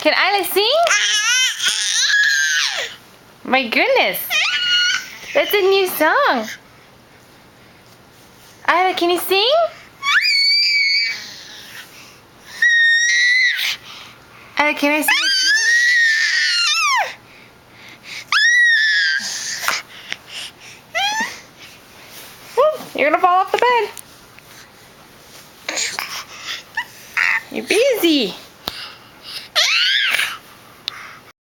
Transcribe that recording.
Can Ailah sing? My goodness. That's a new song. Ailah, can you sing? Ailah, can I sing it too? You're gonna fall off the bed. You're busy.